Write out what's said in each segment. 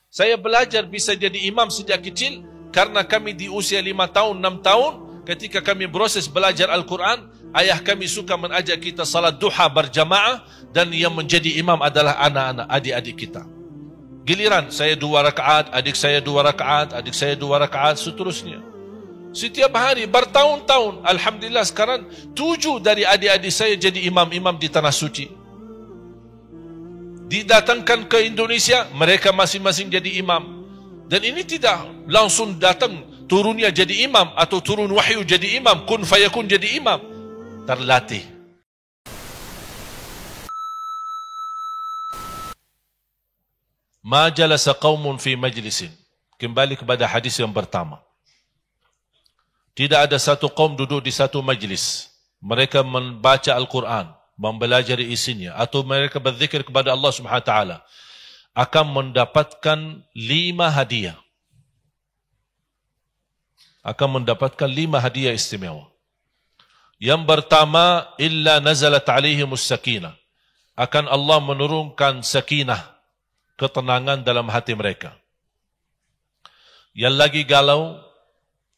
Saya belajar bisa jadi imam sejak kecil karena kami di usia 5 tahun, 6 tahun, ketika kami proses belajar Al-Quran, ayah kami suka mengajak kita salat duha berjamaah, dan yang menjadi imam adalah anak-anak, adik-adik kita. Giliran saya 2 rakaat, adik saya 2 rakaat, adik saya 2 rakaat, seterusnya. Setiap hari bertahun-tahun. Alhamdulillah sekarang 7 dari adik-adik saya jadi imam-imam di Tanah Suci. Didatangkan ke Indonesia, mereka masing-masing jadi imam. Dan ini tidak langsung datang turunnya jadi imam, atau turun wahyu jadi imam, kun fayakun jadi imam. Terlatih. Ma jalasa qaumun fi majlisin. Kembali kepada hadis yang pertama. Tidak ada satu kaum duduk di satu majlis. Mereka membaca Al-Quran, mempelajari isinya, atau mereka berzikir kepada Allah Subhanahu Wa Taala, akan mendapatkan 5 hadiah. Akan mendapatkan 5 hadiah istimewa. Yang pertama, illa nazalat alaihimus sakinah. Akan Allah menurunkan sakinah, ketenangan dalam hati mereka. Yang lagi galau,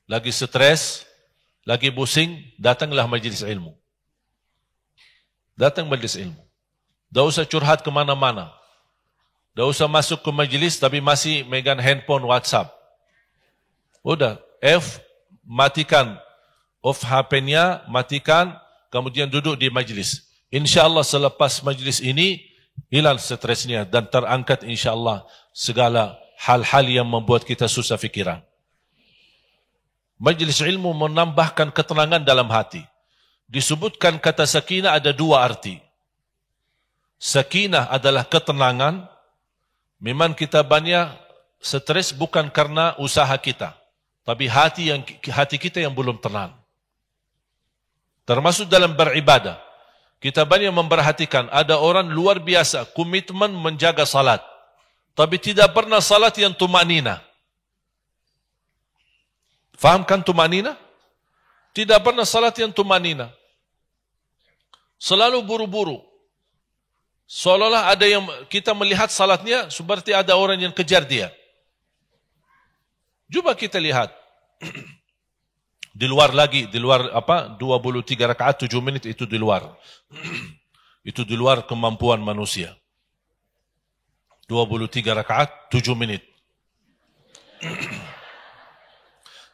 lagi stres, lagi pusing, datanglah majlis ilmu. Datang majlis ilmu. Tak usah curhat kemana-mana. Tak usah masuk ke majlis tapi masih megang handphone WhatsApp. Udah, matikan. Off HP-nya, matikan, kemudian duduk di majlis. InsyaAllah selepas majlis ini, hilang stresnya dan terangkat insyaAllah segala hal-hal yang membuat kita susah fikiran. Majlis ilmu menambahkan ketenangan dalam hati. Disebutkan kata sakinah ada 2 arti. Sakinah adalah ketenangan. Memang kita banyak stres bukan karena usaha kita, tapi hati kita yang belum tenang. Termasuk dalam beribadah. Kita banyak memperhatikan ada orang luar biasa komitmen menjaga salat, tapi tidak pernah salat yang tumanina. Fahamkan tumanina? Tidak pernah salat yang tumanina. Selalu buru-buru. Seolah-olah ada yang kita melihat salatnya seperti ada orang yang kejar dia. Cuba kita lihat. Di luar 23 rakaat 7 menit itu di luar. Itu di luar kemampuan manusia. 23 rakaat 7 menit.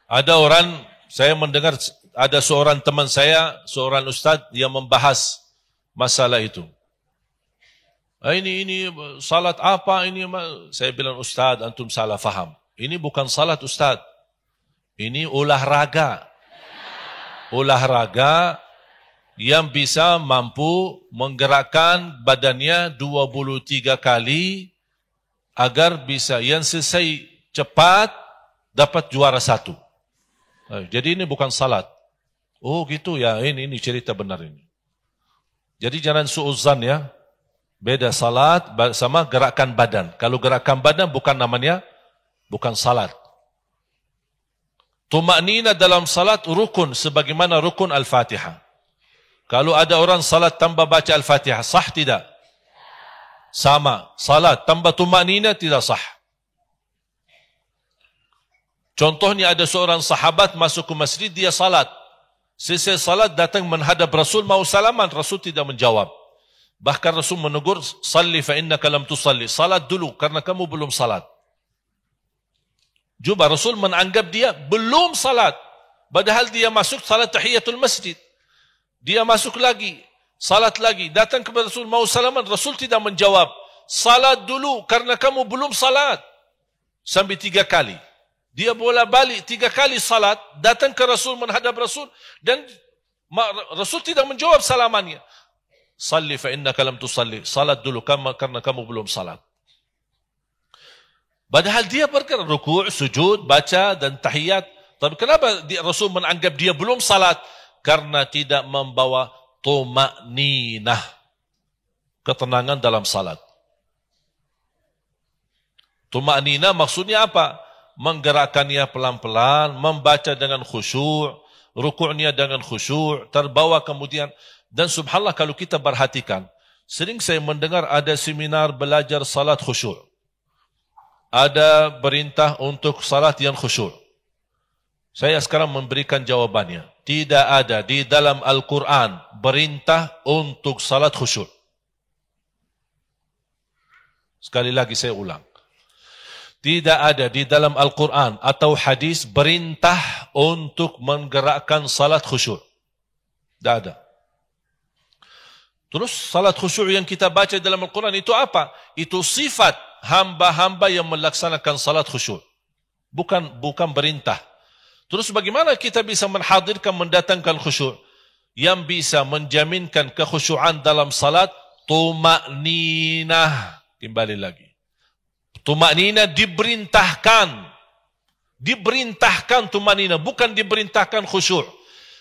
Ada orang, saya mendengar ada seorang teman saya, seorang ustaz yang membahas masalah itu. Ini salat apa ini? Saya bilang, ustaz, antum salah faham. Ini bukan salat, ustaz. Ini olahraga. Olahraga yang bisa mampu menggerakkan badannya 23 kali agar bisa yang selesai cepat dapat juara 1. Jadi ini bukan salat. Oh gitu ya, ini cerita benar ini. Jadi jangan suuzan ya. Beda salat sama gerakan badan. Kalau gerakan badan bukan namanya, bukan salat. Tuma'nina dalam salat rukun sebagaimana rukun Al-Fatihah. Kalau ada orang salat tanpa baca Al-Fatihah, sah tidak? Sama. Salat tanpa tuma'nina tidak sah. Contohnya ada seorang sahabat masuk ke masjid, dia salat. Selesai salat datang menghadap Rasul, mau salaman, Rasul tidak menjawab. Bahkan Rasul menegur, salli fa innaka lam tusalli. Salat dulu karena kamu belum salat. Juba Rasul menganggap dia belum salat. Padahal dia masuk salat tahiyatul masjid. Dia masuk lagi, salat lagi. Datang kepada Rasul, mau salaman, Rasul tidak menjawab. Salat dulu karena kamu belum salat. Sampai 3 kali. Dia bolak-balik 3 kali salat, datang ke Rasul, menghadap Rasul, dan Rasul tidak menjawab salamannya. Salli fa innaka lam tusalli. Salat dulu karena kamu belum salat. Padahal dia berkata rukuk, sujud, baca dan tahiyat. Tapi kenapa Rasul menganggap dia belum salat? Karena tidak membawa tuma'ninah, ketenangan dalam salat. Tuma'ninah maksudnya apa? Menggerakkannya pelan-pelan, membaca dengan khusyuk, rukuknya dengan khusyuk, terbawa kemudian. Dan subhanallah kalau kita perhatikan, sering saya mendengar ada seminar belajar salat khusyuk. ada perintah untuk salat yang khusyuk? Saya sekarang memberikan jawabannya. Tidak ada di dalam Al-Quran perintah untuk salat khusyuk. Sekali lagi saya ulang. Tidak ada di dalam Al-Quran atau hadis perintah untuk menggerakkan salat khusyuk. Tidak ada. Terus salat khusyuk yang kita baca dalam Al-Quran itu apa? Itu sifat hamba-hamba yang melaksanakan salat khusyuk. Bukan perintah. Terus bagaimana kita bisa menghadirkan, mendatangkan khusyuk? Yang bisa menjaminkan kekhusyuan dalam salat, tuma'ninah. Kembali lagi. Tuma'ninah diperintahkan. Diperintahkan tuma'ninah, bukan diperintahkan khusyuk.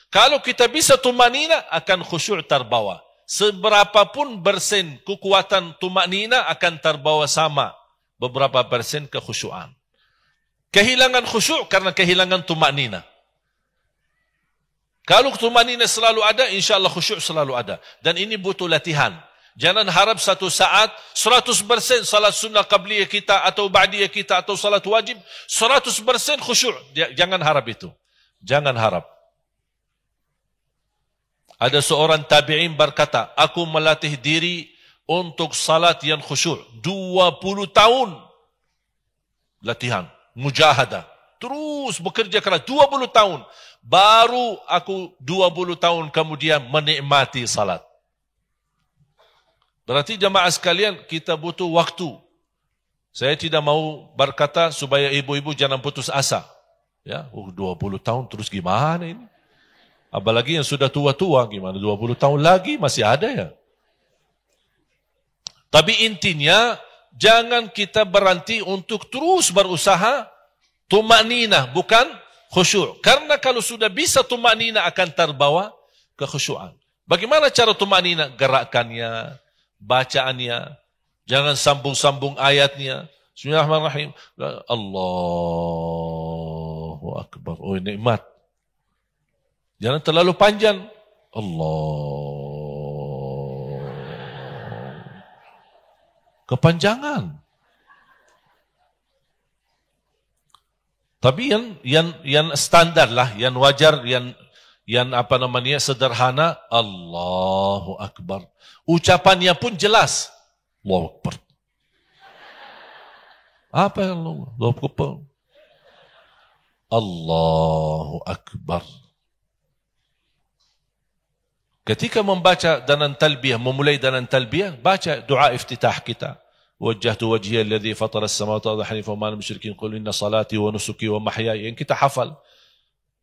Kalau kita bisa tuma'ninah, akan khusyuk terbawa. Seberapapun persen kekuatan tuma'ninah akan terbawa sama. Beberapa persen kekhusyuan. Kehilangan khusyuk karena kehilangan tuma'ninah. Kalau tuma'ninah selalu ada, insyaAllah khusyuk selalu ada. Dan ini butuh latihan. Jangan harap satu saat 100% salat sunnah qabliyah kita atau ba'diyah kita atau salat wajib 100% khusyuk. Jangan harap itu. Jangan harap. Ada seorang tabi'in berkata, aku melatih diri untuk salat yang khusyuk 20 tahun. Latihan, mujahadah. Terus bekerja keras 20 tahun. Baru aku 20 tahun kemudian menikmati salat. Berarti jemaah sekalian, kita butuh waktu. Saya tidak mau berkata supaya ibu-ibu jangan putus asa. Ya, 20 tahun terus gimana ini? Apalagi yang sudah tua-tua, gimana 20 tahun lagi masih ada ya. Tapi intinya, jangan kita berhenti untuk terus berusaha tuma'ninah, bukan khusyuk. Karena kalau sudah bisa tuma'ninah akan terbawa kekhusyuan. Bagaimana cara tuma'ninah? Gerakannya, bacaannya, jangan sambung-sambung ayatnya. Bismillahirrahmanirrahim. Allahu Akbar. Oh, nikmat. Jangan terlalu panjang. Allah. Kepanjangan. Tapi yang standar lah, yang wajar, yang apa namanya sederhana, Allahu Akbar. Ucapannya pun jelas. Allahu Akbar. Apa yang Allahu Akbar? Allahu Akbar. Ketika membaca dalam talbiyah, memulai dalam talbiyah, baca doa iftitah kita. Wajjahtu wajhiya alladhi fatara as-samawati wal arda hanifan wa ma ana musyrikin qul inna salati wa nusuki wa mahyaya. Yang kita hafal.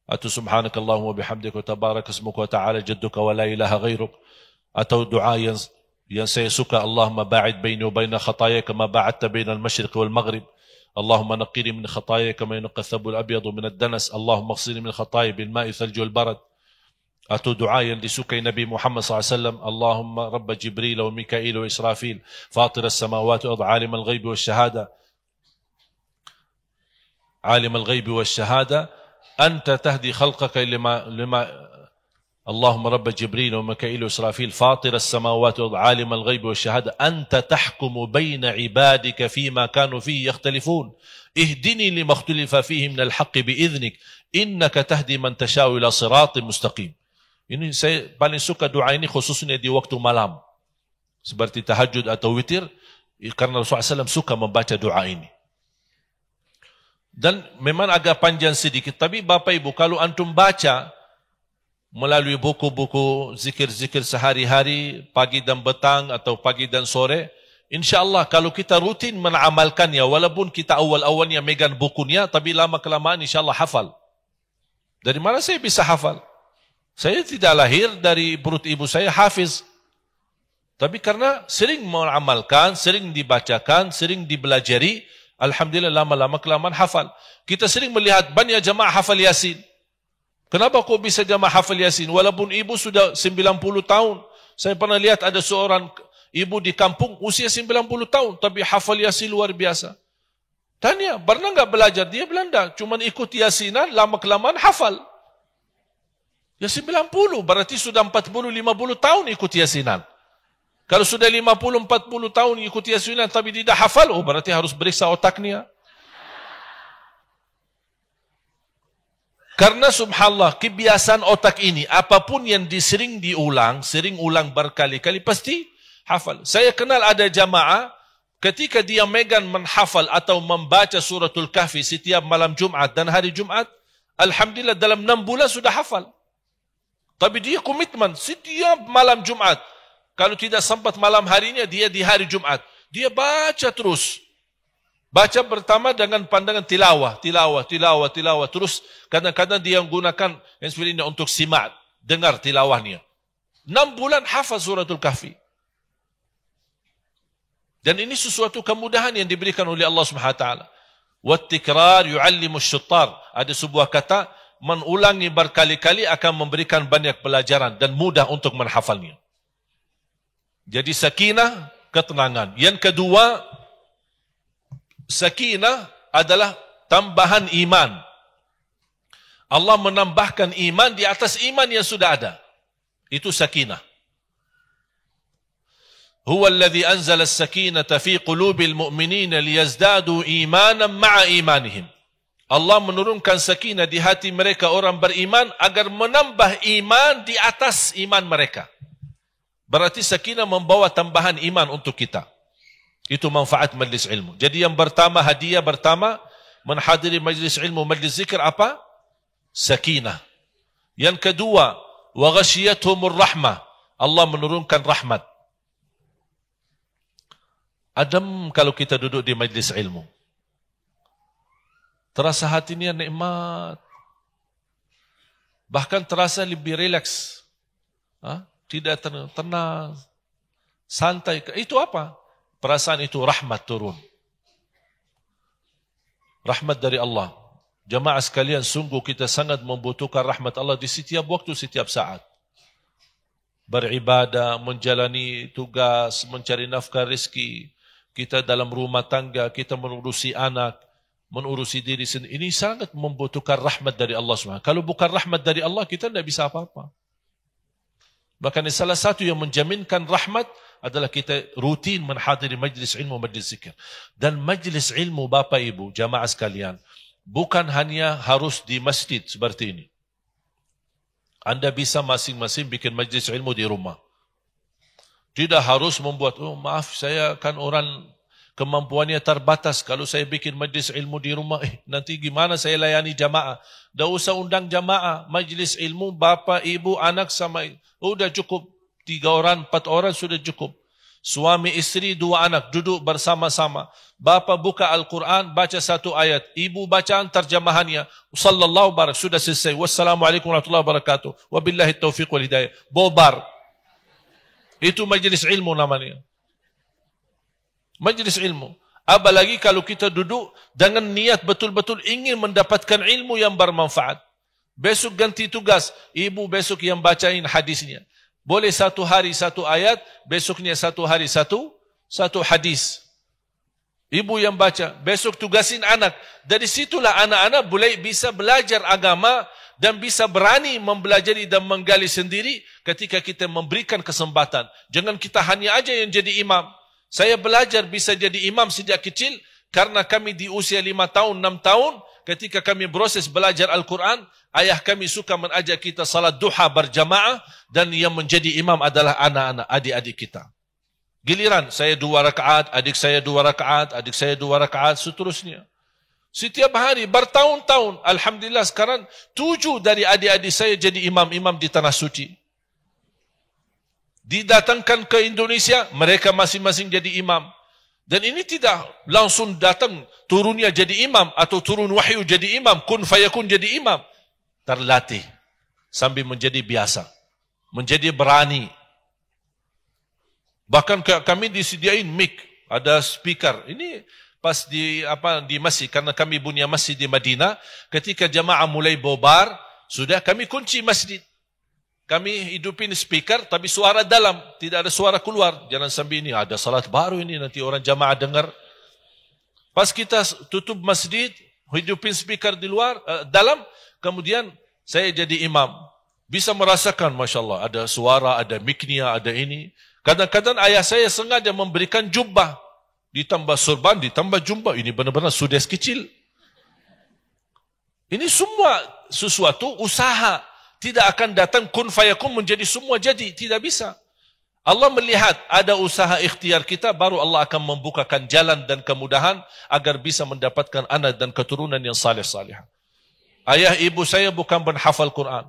Atau subhanakallahumma wa bihamdika wa tabaraka ismuka wa ta'ala jadduka wa la ilaha ghairuk. Atau doa yang saya suka, Allahumma ba'id baini wa baina khataya kama ba'adta baina al-masyriq wal maghrib. Allahumma naqqini min khataya kama yunqqa ath-thawbu al-abyadu min ad-danas. Allahumma ighsilni min khataya bil ma'i thalji wal barad. Atau doa yang disukai Nabi Muhammad SAW, Allahumma Rabba Jibril wa Mikail wa Israfil, Fatir as-samawati wa alim al-ghaybi wa shahada, alim al-ghaybi wa shahada, anta tahdi khalqaka lima Allahumma Rabba Jibril wa Mikail wa Israfil, Fatir as-samawati wa alim al-ghaybi wa shahada, anta tahkumu bayna ibadika fima kanu fihi yakhtalifun, ihdini lima ikhtalafa fihi min al-haqqi bi'idhnik, innaka tahdi man tasha'u ila siratin mustaqim. Ini saya paling suka doa ini khususnya di waktu malam. Seperti tahajud atau witir. Karena Rasulullah SAW suka membaca doa ini. Dan memang agak panjang sedikit. Tapi Bapak Ibu, kalau antum baca melalui buku-buku zikir-zikir sehari-hari, pagi dan petang atau pagi dan sore, insyaAllah kalau kita rutin mengamalkannya, walaupun kita awal-awalnya megang bukunya, tapi lama-kelamaan insyaAllah hafal. Dari mana saya bisa hafal? Saya tidak lahir dari perut ibu saya hafiz. Tapi karena sering mengamalkan, sering dibacakan, sering dibelajari, alhamdulillah lama-lama kelamaan hafal. Kita sering melihat banyak jamaah hafal Yasin. Kenapa kok bisa jamaah hafal Yasin? Walaupun ibu sudah 90 tahun. Saya pernah lihat ada seorang ibu di kampung usia 90 tahun. Tapi hafal Yasin luar biasa. Tanya, pernah enggak belajar? Dia bilang enggak. Cuma ikut Yasinan, lama-kelamaan hafal. Ya 90, berarti sudah 40-50 tahun ikut Yasinan. Kalau sudah 50-40 tahun ikut Yasinan tapi tidak hafal, oh berarti harus periksa otaknya. Karena subhanallah, kebiasaan otak ini, apapun yang sering ulang berkali-kali, pasti hafal. Saya kenal ada jamaah, ketika dia megang menghafal atau membaca suratul Kahfi setiap malam Jumat dan hari Jumat, alhamdulillah dalam 6 bulan sudah hafal. Tapi dia komitmen setiap malam Jumat. Kalau tidak sempat malam harinya, dia di hari Jumat. Dia baca terus. Baca pertama dengan pandangan tilawah. Terus kadang-kadang dia menggunakan yang seperti ini untuk simak, dengar tilawahnya. 6 bulan hafal suratul Kahfi. Dan ini sesuatu kemudahan yang diberikan oleh Allah SWT. Wattikrar yu'allimu syuttar. Ada sebuah kata, mengulangi berkali-kali akan memberikan banyak pelajaran dan mudah untuk menghafalnya. Jadi sakinah, ketenangan. Yang kedua, sakinah adalah tambahan iman. Allah menambahkan iman di atas iman yang sudah ada. Itu sakinah. Huwa alladhi anzala as-sakinata fi qulubil mu'minina liyazdadu imanan ma'a imanihim. Allah menurunkan sakinah di hati mereka orang beriman agar menambah iman di atas iman mereka. Berarti sakinah membawa tambahan iman untuk kita. Itu manfaat majlis ilmu. Jadi yang pertama, hadiah pertama, menghadiri majlis ilmu, majlis zikir apa? Sakinah. Yang kedua, wa ghashiyatuhumur rahmah. Allah menurunkan rahmat. Adem kalau kita duduk di majlis ilmu. Terasa hatinya nikmat. Bahkan terasa lebih rileks. Tidak tenang, santai. Itu apa? Perasaan itu rahmat turun. Rahmat dari Allah. Jamaah sekalian, sungguh kita sangat membutuhkan rahmat Allah di setiap waktu, setiap saat. Beribadah, menjalani tugas, mencari nafkah rezeki. Kita dalam rumah tangga, kita mengurusi anak, menurusi diri sendiri. Ini sangat membutuhkan rahmat dari Allah SWT. Kalau bukan rahmat dari Allah, kita tidak bisa apa-apa. Bahkan salah satu yang menjaminkan rahmat adalah kita rutin menghadiri majlis ilmu, majlis zikir. Dan majlis ilmu, Bapak Ibu, jamaah sekalian, bukan hanya harus di masjid seperti ini. Anda bisa masing-masing bikin majlis ilmu di rumah. Tidak harus membuat, maaf saya kan orang kemampuannya terbatas. Kalau saya bikin majlis ilmu di rumah, nanti gimana saya layani jamaah? Dah usah undang jamaah. Majlis ilmu, bapa, ibu, anak sama. Sudah cukup. 3 orang, 4 orang sudah cukup. Suami, istri, 2 anak duduk bersama-sama. Bapa buka Al-Quran, baca 1 ayat. Ibu bacaan terjemahannya. Sallallahu barak, sudah selesai. Wassalamualaikum warahmatullahi wabarakatuh. Wabillahi taufiq wal hidayah. Bobar. Itu majlis ilmu namanya. Majlis ilmu. Apalagi kalau kita duduk dengan niat betul-betul ingin mendapatkan ilmu yang bermanfaat. Besok ganti tugas. Ibu besok yang bacain hadisnya. Boleh 1 hari 1 ayat, besoknya 1 hari 1 hadis. Ibu yang baca, besok tugasin anak. Dari situlah anak-anak boleh bisa belajar agama dan bisa berani mempelajari dan menggali sendiri ketika kita memberikan kesempatan. Jangan kita hanya aja yang jadi imam. Saya belajar bisa jadi imam sejak kecil karena kami di usia 5 tahun, 6 tahun, ketika kami proses belajar Al-Quran, ayah kami suka mengajak kita salat duha berjamaah dan yang menjadi imam adalah anak-anak, adik-adik kita. Giliran saya 2 rakaat, adik saya 2 rakaat, adik saya 2 rakaat, seterusnya. Setiap hari, bertahun-tahun, alhamdulillah sekarang 7 dari adik-adik saya jadi imam-imam di Tanah Suci. Didatangkan ke Indonesia, mereka masing-masing jadi imam. Dan ini tidak langsung datang turunnya jadi imam atau turun wahyu jadi imam, kun fayakun jadi imam. Terlatih sambil menjadi biasa, menjadi berani. Bahkan kami disediain mic, ada speaker. Ini pas di masjid, karena kami punya masjid di Madinah. Ketika jamaah mulai bobar, sudah kami kunci masjid. Kami hidupin speaker, tapi suara dalam, tidak ada suara keluar. Jangan sampai ini ada salat baru ini, nanti orang jamaah dengar. Pas kita tutup masjid, hidupin speaker di luar, dalam, kemudian saya jadi imam. Bisa merasakan, Masya Allah, ada suara, ada miknya, ada ini. Kadang-kadang ayah saya sengaja memberikan jubbah. Ditambah surban, ditambah jubbah. Ini benar-benar sudes kecil. Ini semua sesuatu, usaha. Tidak akan datang kun fayakun menjadi semua jadi. Tidak bisa. Allah melihat ada usaha ikhtiar kita, baru Allah akan membukakan jalan dan kemudahan agar bisa mendapatkan anak dan keturunan yang saleh-saleh. Ayah ibu saya bukan penghafal Quran.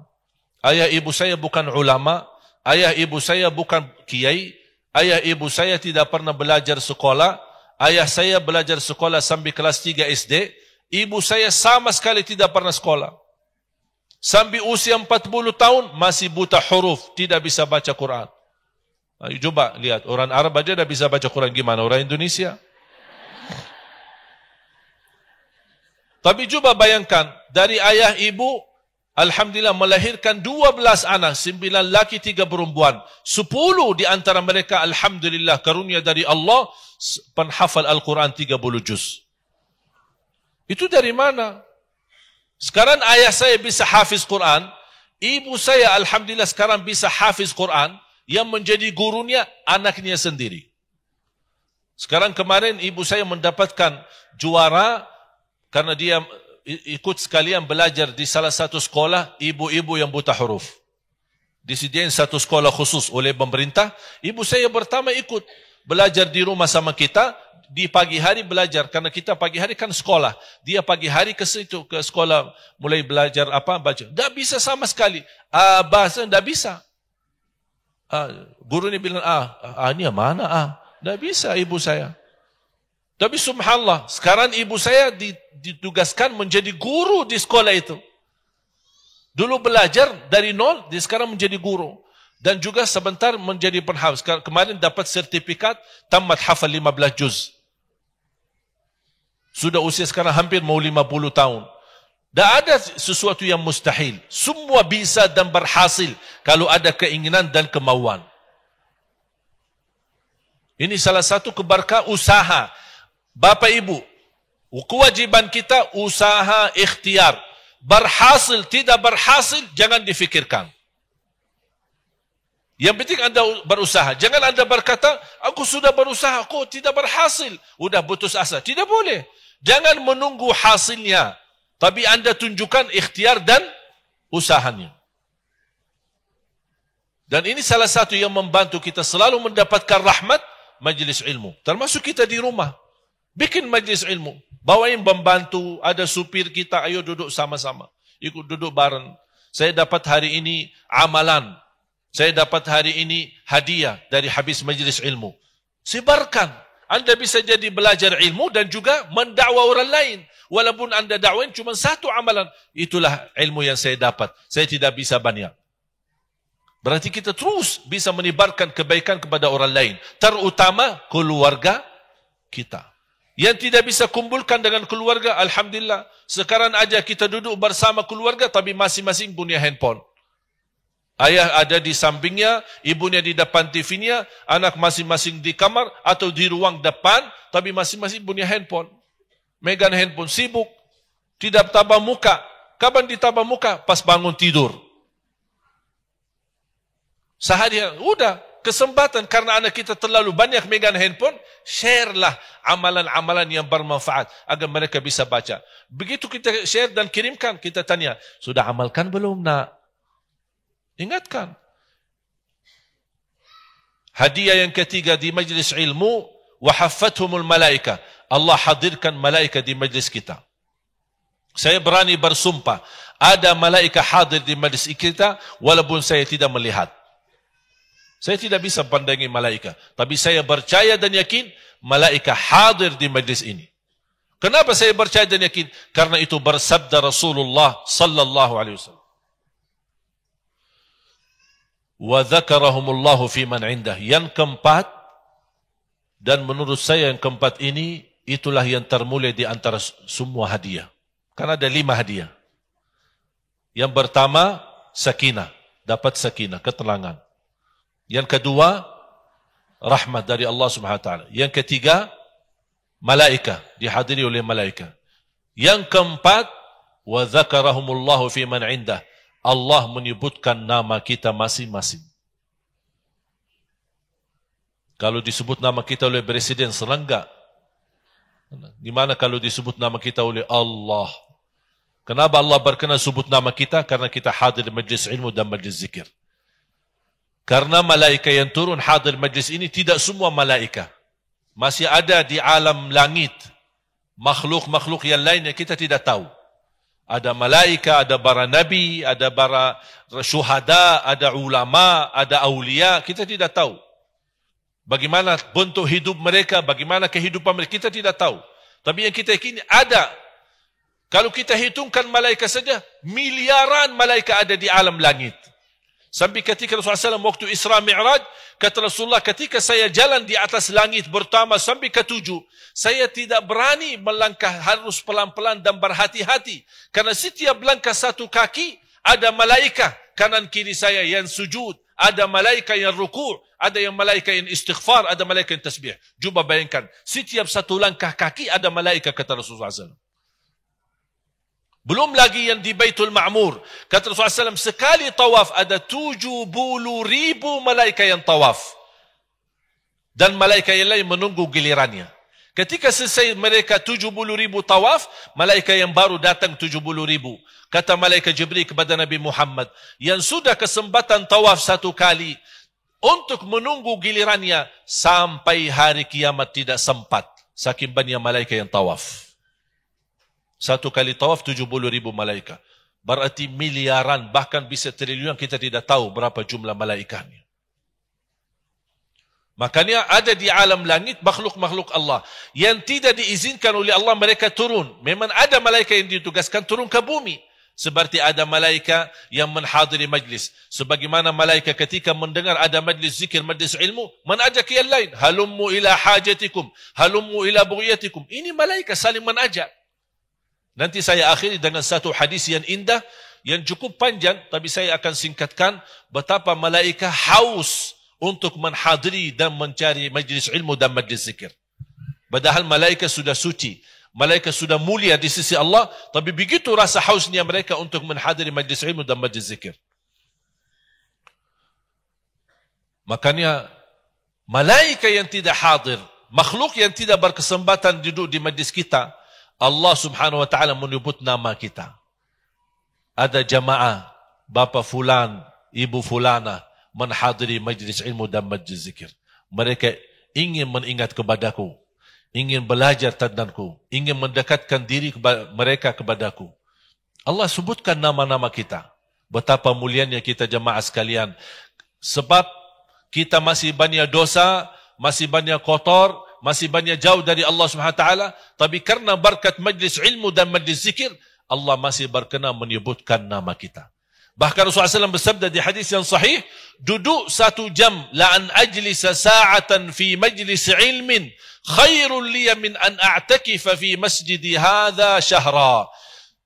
Ayah ibu saya bukan ulama. Ayah ibu saya bukan kiai. Ayah ibu saya tidak pernah belajar sekolah. Ayah saya belajar sekolah sampai kelas 3 SD. Ibu saya sama sekali tidak pernah sekolah. Sampai usia 40 tahun masih buta huruf, tidak bisa baca Quran. Coba lihat, orang Arab aja dah bisa baca Quran, gimana orang Indonesia? Tapi coba bayangkan, dari ayah ibu, alhamdulillah melahirkan 12 anak, 9 laki 3 perempuan. 10 di antara mereka, alhamdulillah, karunia dari Allah, penghafal Al-Quran 30 juz. Itu dari mana? Sekarang ayah saya bisa hafiz Quran, ibu saya alhamdulillah sekarang bisa hafiz Quran, yang menjadi gurunya anaknya sendiri. Sekarang kemarin ibu saya mendapatkan juara karena dia ikut sekalian belajar di salah satu sekolah ibu-ibu yang buta huruf. Disediakan satu sekolah khusus oleh pemerintah. Ibu saya pertama ikut belajar di rumah sama kita, di pagi hari belajar karena kita pagi hari kan sekolah. Dia pagi hari ke situ ke sekolah mulai belajar baca. Tak bisa sama sekali. Bahasa tak bisa. Guru ni bilang ni mana tak bisa ibu saya. Tapi subhanallah, sekarang ibu saya ditugaskan menjadi guru di sekolah itu. Dulu belajar dari nol, dia sekarang menjadi guru. Dan juga sebentar menjadi penhafaz. Kemarin dapat sertifikat tamat hafal 15 juz. Sudah usia sekarang hampir mau 50 tahun. Tak ada sesuatu yang mustahil. Semua bisa dan berhasil kalau ada keinginan dan kemauan. Ini salah satu keberkah usaha. Bapak Ibu, kewajiban kita usaha ikhtiar. Berhasil, tidak berhasil, jangan difikirkan. Yang penting anda berusaha. Jangan anda berkata, aku sudah berusaha, aku tidak berhasil. Sudah putus asa. Tidak boleh. Jangan menunggu hasilnya. Tapi anda tunjukkan ikhtiar dan usahanya. Dan ini salah satu yang membantu kita selalu mendapatkan rahmat majlis ilmu. Termasuk kita di rumah. Bikin majlis ilmu. Bawain pembantu, ada supir kita, ayo duduk sama-sama. Ikut duduk bareng. Saya dapat hari ini amalan. Saya dapat hari ini hadiah dari habis majlis ilmu. Sebarkan. Anda bisa jadi belajar ilmu dan juga mendakwa orang lain. Walaupun anda dakwain cuma satu amalan. Itulah ilmu yang saya dapat. Saya tidak bisa banyak. Berarti kita terus bisa menyebarkan kebaikan kepada orang lain. Terutama keluarga kita. Yang tidak bisa kumpulkan dengan keluarga, alhamdulillah. Sekarang aja kita duduk bersama keluarga, tapi masing-masing punya handphone. Ayah ada di sampingnya, ibunya di depan TV-nya, anak masing-masing di kamar atau di ruang depan, tapi masing-masing punya handphone. Megang handphone, sibuk. Tidak tabah muka. Kapan ditabah muka? Pas bangun tidur. Seharian, udah. Kesempatan karena anak kita terlalu banyak megang handphone, sharelah amalan-amalan yang bermanfaat agar mereka bisa baca. Begitu kita share dan kirimkan, kita tanya, sudah amalkan belum nak? Ingatkan. Hadiah yang ketiga di majlis ilmu, wahaffathumul malaika. Allah hadirkan malaika di majlis kita. Saya berani bersumpah, ada malaika hadir di majlis kita walaupun saya tidak melihat. Saya tidak bisa pandangi malaika, tapi saya percaya dan yakin malaika hadir di majlis ini. Kenapa saya percaya dan yakin? Karena itu bersabda Rasulullah sallallahu alaihi wasallam. Wa dzakarahumullahu fi man indah. Yang keempat, dan menurut saya yang keempat ini itulah yang termulia di antara semua hadiah. Karena ada 5 hadiah. Yang pertama, sakinah, dapat sakinah, ketenangan. Yang kedua, rahmat dari Allah Subhanahu wa taala. Yang ketiga, malaika, dihadiri oleh malaika. Yang keempat, wa dzakarahumullahu fi man indah. Allah menyebutkan nama kita masing-masing. Kalau disebut nama kita oleh presiden, senang enggak? Gimana kalau disebut nama kita oleh Allah? Kenapa Allah berkenan sebut nama kita? Karena kita hadir majlis ilmu dan majlis zikir. Karena malaikat yang turun hadir majlis ini tidak semua malaikat. Masih ada di alam langit makhluk-makhluk yang lainnya kita tidak tahu. Ada malaikat, ada para nabi, ada para syuhada, ada ulama, ada aulia, kita tidak tahu. Bagaimana bentuk hidup mereka, bagaimana kehidupan mereka, kita tidak tahu. Tapi yang kita yakini ada. Kalau kita hitungkan malaikat saja, miliaran malaikat ada di alam langit. Sampai ketika Rasulullah SAW waktu Isra Mi'raj, kata Rasulullah, ketika saya jalan di atas langit pertama sampai ke-7, saya tidak berani melangkah, harus pelan-pelan dan berhati-hati. Karena setiap langkah satu kaki, ada malaikat kanan kiri saya yang sujud, ada malaikat yang ruku', ada yang malaikat yang istighfar, ada malaikat yang tasbih. Cuba bayangkan, setiap satu langkah kaki ada malaikat, kata Rasulullah SAW. Belum lagi yang di Baitul Ma'mur. Kata Rasulullah SAW, sekali tawaf ada 70,000 malaikat yang tawaf. Dan malaikat yang lain menunggu gilirannya. Ketika selesai mereka 70,000 tawaf, malaikat yang baru datang 70,000. Kata malaikat Jibril kepada Nabi Muhammad, yang sudah kesempatan tawaf satu kali, untuk menunggu gilirannya, sampai hari kiamat tidak sempat. Saking banyak malaikat yang tawaf. Satu kali tawaf 70,000 malaikat. Berarti miliaran, bahkan bisa triliunan, kita tidak tahu berapa jumlah malaikatnya. Makanya ada di alam langit makhluk-makhluk Allah yang tidak diizinkan oleh Allah mereka turun. Memang ada malaikat yang ditugaskan turun ke bumi. Seperti ada malaikat yang menghadiri majlis. Sebagaimana malaikat ketika mendengar ada majlis zikir, majlis ilmu, menajak yang lain. Halummu ila hajatikum, halummu ila bughiyatikum. Ini malaikat saling menajak. Nanti saya akhiri dengan satu hadis yang indah, yang cukup panjang, tapi saya akan singkatkan betapa malaikat haus untuk menghadiri dan mencari majlis ilmu dan majlis zikir. Padahal malaikat sudah suci, malaikat sudah mulia di sisi Allah, tapi begitu rasa hausnya mereka untuk menghadiri majlis ilmu dan majlis zikir. Makanya malaikat yang tidak hadir, makhluk yang tidak berkesempatan duduk di majlis kita, Allah subhanahu wa ta'ala menyebut nama kita. Ada jamaah, bapa fulan, ibu fulana, menghadiri majlis ilmu dan majlis zikir. Mereka ingin mengingat kepadaku, ingin belajar tentangku, ingin mendekatkan diri mereka kepadaku. Allah sebutkan nama-nama kita. Betapa mulianya kita jamaah sekalian. Sebab kita masih banyak dosa, masih banyak kotor, masih banyak jauh dari Allah Subhanahu wa taala, tapi karena berkat majlis ilmu dan majlis zikir, Allah masih berkenan menyebutkan nama kita. Bahkan Rasulullah SAW bersabda di hadis yang sahih, duduk 1 jam la an ajlisa sa'atan fi majlis ilmin khairul liya min an a'takifa fi masjidi hadha syahra.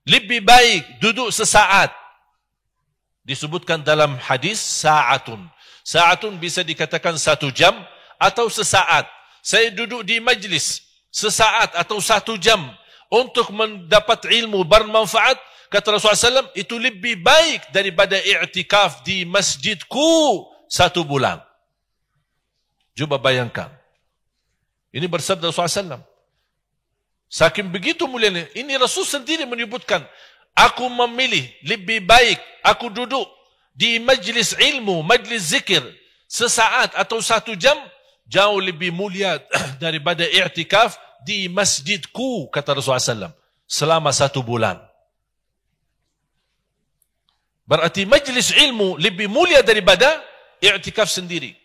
Lebih baik duduk sesaat. Disebutkan dalam hadis sa'atun. Sa'atun bisa dikatakan 1 jam atau sesaat. Saya duduk di majlis sesaat atau 1 jam untuk mendapat ilmu bermanfaat, kata Rasulullah SAW, itu lebih baik daripada i'tikaf di masjidku 1 bulan. Cuba bayangkan. Ini bersabda Rasulullah SAW. Saking begitu mulianya, ini Rasul sendiri menyebutkan, aku memilih lebih baik aku duduk di majlis ilmu, majlis zikir sesaat atau 1 jam, jauh lebih mulia daripada i'tikaf di masjidku, kata Rasulullah SAW, selama 1 bulan. Berarti majlis ilmu lebih mulia daripada i'tikaf sendiri.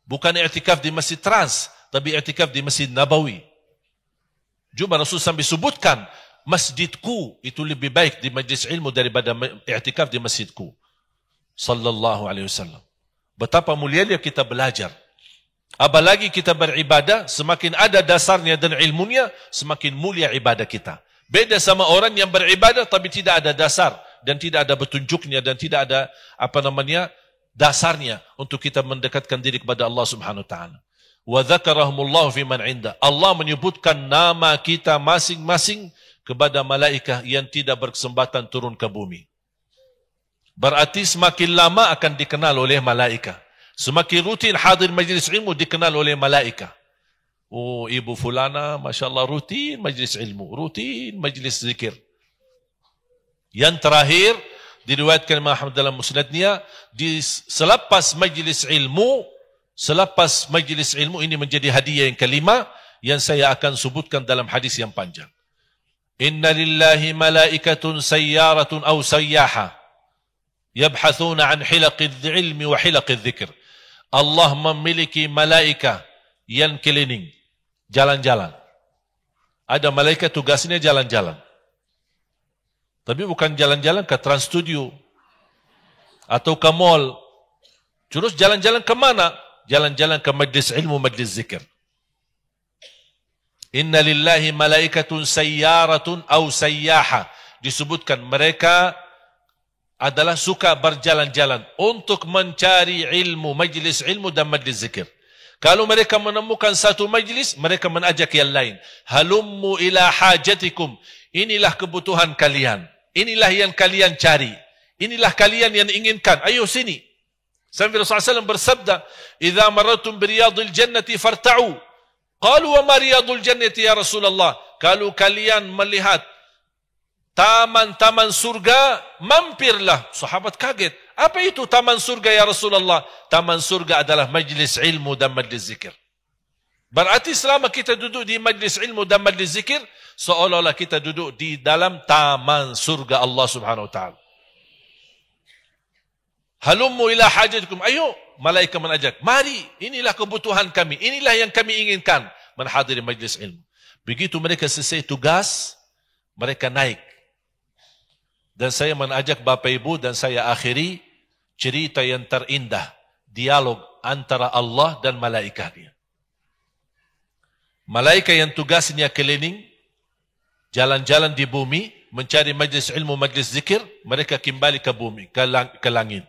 Bukan i'tikaf di Masjid Trans, tapi i'tikaf di Masjid Nabawi. Juga Rasul sampai sebutkan, masjidku itu lebih baik di majlis ilmu daripada i'tikaf di masjidku. Sallallahu alaihi wasallam. Betapa mulianya kita belajar. Apalagi kita beribadah, semakin ada dasarnya dan ilmunya, semakin mulia ibadah kita. Beda sama orang yang beribadah tapi tidak ada dasar dan tidak ada petunjuknya dan tidak ada dasarnya untuk kita mendekatkan diri kepada Allah Subhanahu wa taala. Wa dzakarahumullahu fi man 'inda. Allah menyebutkan nama kita masing-masing kepada malaikat yang tidak berkesempatan turun ke bumi. Berarti semakin lama akan dikenal oleh malaikat. Semakin rutin hadir majlis ilmu dikenal oleh malaikat. Oh, ibu fulana, Masya Allah, rutin majlis ilmu, rutin majlis zikir. Yang terakhir, diriwayatkan Imam Ahmad dalam musnadnya, selepas majlis ilmu ini menjadi hadiah yang kelima yang saya akan sebutkan dalam hadis yang panjang. Inna lillahi malaikatun sayyaratun aw sayyaha yabhathuna an hilaqidh ilmi wa hilaqidh dhikr. Allah memiliki malaikat yang keliling, jalan-jalan. Ada malaikat tugasnya jalan-jalan. Tapi bukan jalan-jalan ke Trans Studio atau ke mall. Terus jalan-jalan ke mana? Jalan-jalan ke majlis ilmu, majlis zikir. Inna lillahi malaikatun sayyaratun aw sayyaha. Disebutkan mereka adalah suka berjalan-jalan untuk mencari ilmu, majlis ilmu dan majlis zikir. Kalau mereka menemukan satu majlis, mereka mengajak yang lain. Halummu ila hajatikum. Inilah kebutuhan kalian. Inilah yang kalian cari. Inilah kalian yang inginkan. Ayo sini. Sampai Rasulullah SAW bersabda, "Idza marratum biriyadil jannati farta'u." Qalu wa ma riyadul jannati ya Rasulullah? Kalau kalian melihat taman-taman surga, mampirlah. Sahabat kaget. Apa itu taman surga ya Rasulullah? Taman surga adalah majlis ilmu dan majlis zikir. Berarti selama kita duduk di majlis ilmu dan majlis zikir, seolah-olah kita duduk di dalam taman surga Allah Subhanahu wa taala. Halummu ila hajatikum. Ayo, malaikat menajak. Mari, inilah kebutuhan kami. Inilah yang kami inginkan. Menghadiri majlis ilmu. Begitu mereka selesai tugas, mereka naik. Dan saya mengajak Bapak Ibu dan saya akhiri cerita yang terindah. Dialog antara Allah dan malaikatnya. Malaikat yang tugasnya keliling, jalan-jalan di bumi, mencari majlis ilmu, majlis zikir, mereka kembali ke bumi, ke langit.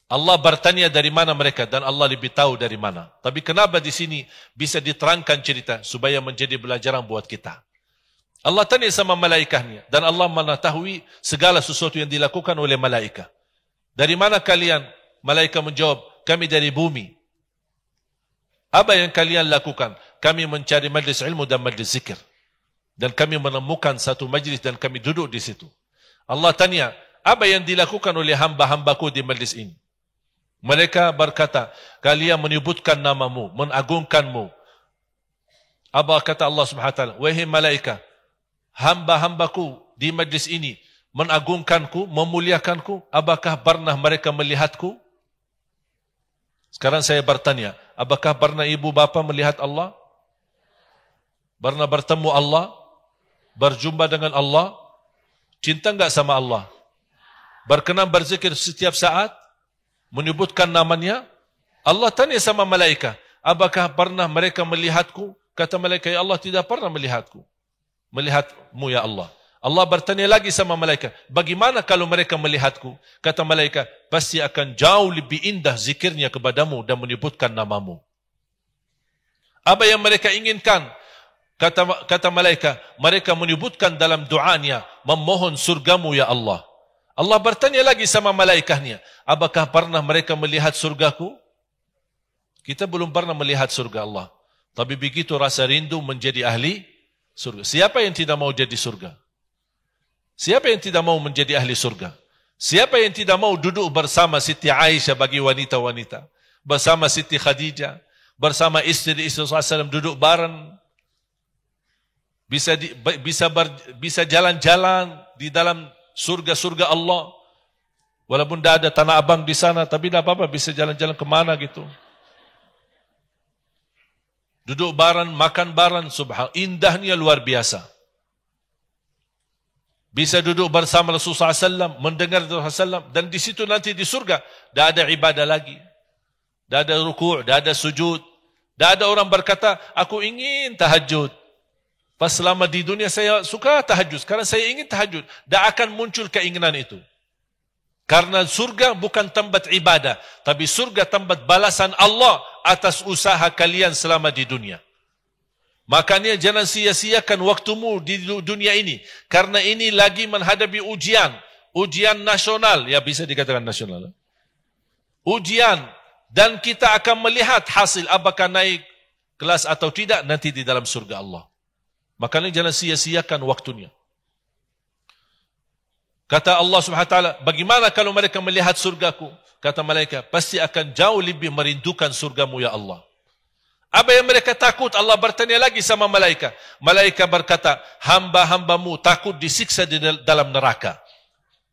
Allah bertanya dari mana mereka dan Allah lebih tahu dari mana. Tapi kenapa di sini bisa diterangkan cerita supaya menjadi pelajaran buat kita. Allah tanya sama malaikatnya dan Allah mengetahui segala sesuatu yang dilakukan oleh malaikat. Dari mana kalian? Malaikat menjawab, kami dari bumi. Apa yang kalian lakukan? Kami mencari majlis ilmu dan majlis zikir. Dan kami menemukan satu majlis dan kami duduk di situ. Allah tanya, apa yang dilakukan oleh hamba-hambaku di majlis ini? Mereka berkata, kalian menyebutkan namamu, mengagungkanmu. Apa kata Allah Subhanahu wa taala? Wahai malaikat, hamba-hambaku di majlis ini mengagungkanku, memuliakanku. Apakah pernah mereka melihatku? Sekarang saya bertanya, apakah pernah ibu bapa melihat Allah? Pernah bertemu Allah? Berjumpa dengan Allah? Cinta enggak sama Allah? Berkenan berzikir setiap saat? Menyebutkan namanya? Allah tanya sama malaikat, apakah pernah mereka melihatku? Kata malaikat, ya Allah tidak pernah melihatku. Melihatmu ya Allah. Allah bertanya lagi sama malaikat, bagaimana kalau mereka melihatku? Kata malaikat, pasti akan jauh lebih indah zikirnya kepadamu dan menyebutkan namamu. Apa yang mereka inginkan? Kata malaikat, mereka menyebutkan dalam doanya, memohon surgamu ya Allah. Allah bertanya lagi sama malaikatnya, apakah pernah mereka melihat surgaku? Kita belum pernah melihat surga Allah. Tapi begitu rasa rindu menjadi ahli surga. Siapa yang tidak mau jadi surga? Siapa yang tidak mau menjadi ahli surga? Siapa yang tidak mau duduk bersama Siti Aisyah bagi wanita-wanita? Bersama Siti Khadijah? Bersama istri-istri SAW duduk bareng? Bisa jalan-jalan di dalam surga-surga Allah. Walaupun tidak ada Tanah Abang di sana, tapi tidak apa-apa, bisa jalan-jalan kemana gitu. Duduk bareng, makan bareng, subhanallah, indahnya luar biasa. Bisa duduk bersama Rasulullah SAW, mendengar Rasulullah SAW, dan di situ nanti di surga, tidak ada ibadah lagi. Tidak ada ruku', tidak ada sujud. Tidak ada orang berkata, aku ingin tahajud. Pas selama di dunia saya suka tahajud, sekarang saya ingin tahajud. Tak akan muncul keinginan itu. Karena surga bukan tempat ibadah, tapi surga tempat balasan Allah atas usaha kalian selama di dunia. Makanya jangan sia-siakan waktumu di dunia ini. Karena ini lagi menghadapi ujian. Ujian nasional, ya bisa dikatakan nasional. Ujian, dan kita akan melihat hasil apakah naik kelas atau tidak nanti di dalam surga Allah. Makanya jangan sia-siakan waktunya. Kata Allah Subhanahu Wa Taala, bagaimana kalau mereka melihat surgaku? Kata malaikat, pasti akan jauh lebih merindukan surgamu ya Allah. Apa yang mereka takut? Allah bertanya lagi sama malaikat. Malaikat berkata, hamba-hambamu takut disiksa di dalam neraka.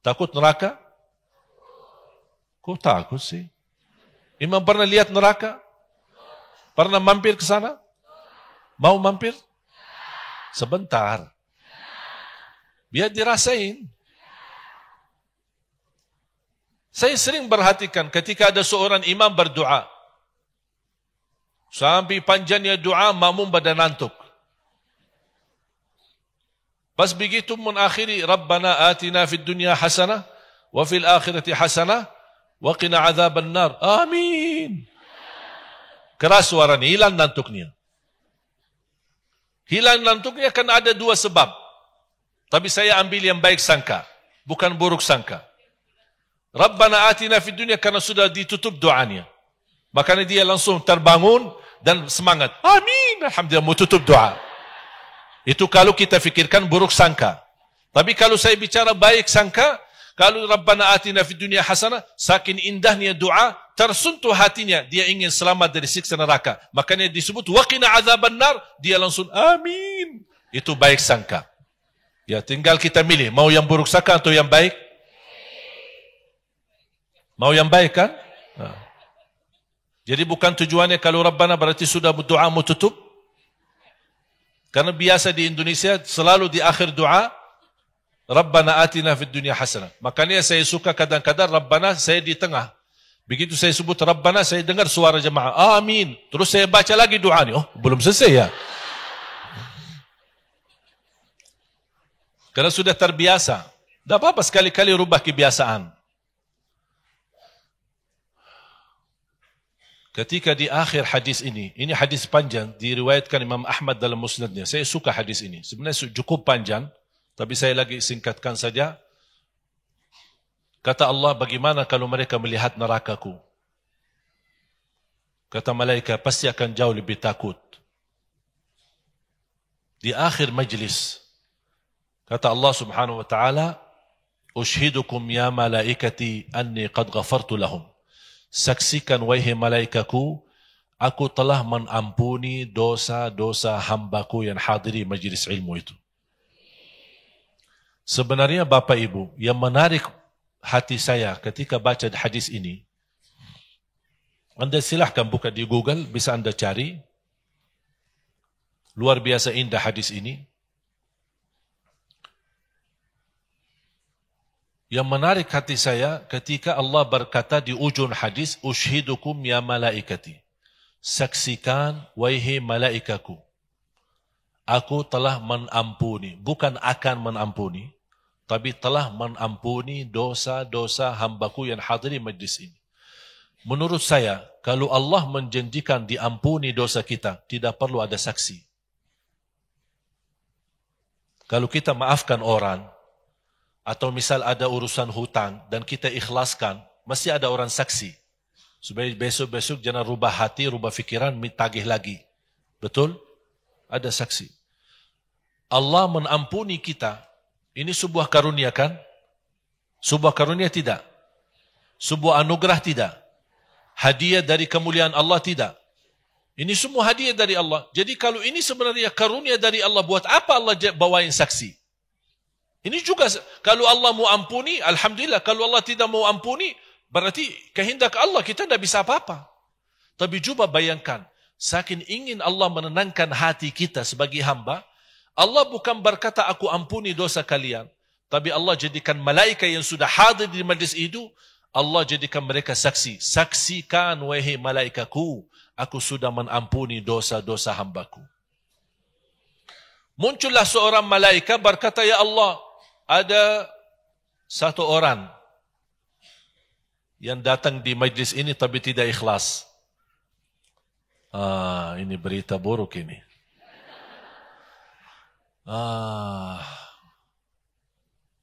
Takut neraka? Kau takut sih? Imam pernah lihat neraka? Pernah mampir ke sana? Mau mampir? Sebentar. Biar dirasain. Saya sering perhatikan ketika ada seorang imam berdoa. Sampai panjangnya doa, makmum pada nantuk. Pas begitu mengakhiri, Rabbana atina fid dunya hasanah, wa fil akhirati hasanah, wa qina azaban nar. Amin. Keras suaranya, hilang nantuknya. Hilang nantuknya kan ada dua sebab. Tapi saya ambil yang baik sangka, bukan buruk sangka. Rabbana atina fid dunya karena sudah ditutup doanya. Makanya dia langsung terbangun dan semangat. Amin. Alhamdulillah, mau tutup doa. Itu kalau kita fikirkan buruk sangka. Tapi kalau saya bicara baik sangka, kalau Rabbana atina fid dunya hasanah, saking indahnya doa, tersentuh hatinya, dia ingin selamat dari siksa neraka. Makanya disebut waqina azaban nar, dia langsung amin. Itu baik sangka. Ya, tinggal kita milih mau yang buruk sangka atau yang baik. Mau yang baik kan? Nah. Jadi bukan tujuannya kalau Rabbana berarti sudah berdoa mau tutup. Karena biasa di Indonesia selalu di akhir doa Rabbana atina fid dunya hasanah. Makanya saya suka kadang-kadang Rabbana saya di tengah. Begitu saya sebut Rabbana saya dengar suara jemaah amin. Terus saya baca lagi doa ni. Oh, belum selesai ya. Karena sudah terbiasa. Tak apa-apa sekali-kali rubah kebiasaan. Ketika di akhir hadis ini hadis panjang, diriwayatkan Imam Ahmad dalam musnadnya. Saya suka hadis ini. Sebenarnya cukup panjang, tapi saya lagi singkatkan saja. Kata Allah, bagaimana kalau mereka melihat nerakaku? Kata malaikat, pasti akan jauh lebih takut. Di akhir majlis, kata Allah Subhanahu Wa Taala, Ushhidukum ya malaikati anni qad ghafartu lahum. Saksikan wahai malaikatku, aku telah mengampuni dosa-dosa hambaku yang hadiri majlis ilmu itu. Sebenarnya Bapak Ibu, yang menarik hati saya ketika baca hadis ini, Anda silahkan buka di Google, bisa Anda cari. Luar biasa indah hadis ini. Yang menarik hati saya ketika Allah berkata di ujung hadis, Ushhidukum ya malaikati. Saksikan wahai malaikatku. Aku telah mengampuni, bukan akan mengampuni, tapi telah mengampuni dosa-dosa hambaku yang hadiri majlis ini. Menurut saya, kalau Allah menjanjikan diampuni dosa kita, tidak perlu ada saksi. Kalau kita maafkan orang, atau misal ada urusan hutang dan kita ikhlaskan, mesti ada orang saksi. Supaya besok-besok jangan rubah hati, rubah fikiran, tagih lagi. Betul? Ada saksi. Allah mengampuni kita. Ini sebuah karunia kan? Sebuah karunia tidak? Sebuah anugerah tidak? Hadiah dari kemuliaan Allah tidak? Ini semua hadiah dari Allah. Jadi kalau ini sebenarnya karunia dari Allah, buat apa Allah bawain saksi? Ini juga, kalau Allah mau ampuni, Alhamdulillah. Kalau Allah tidak mau ampuni, berarti kehendak Allah, kita tidak bisa apa-apa. Tapi coba bayangkan, saking ingin Allah menenangkan hati kita sebagai hamba, Allah bukan berkata, aku ampuni dosa kalian. Tapi Allah jadikan malaikat yang sudah hadir di majlis itu, Allah jadikan mereka saksi. Saksikan wahai malaikatku, aku sudah mengampuni dosa-dosa hambaku. Muncullah seorang malaikat berkata, ya Allah, ada satu orang yang datang di majlis ini tapi tidak ikhlas. Ini berita buruk ini.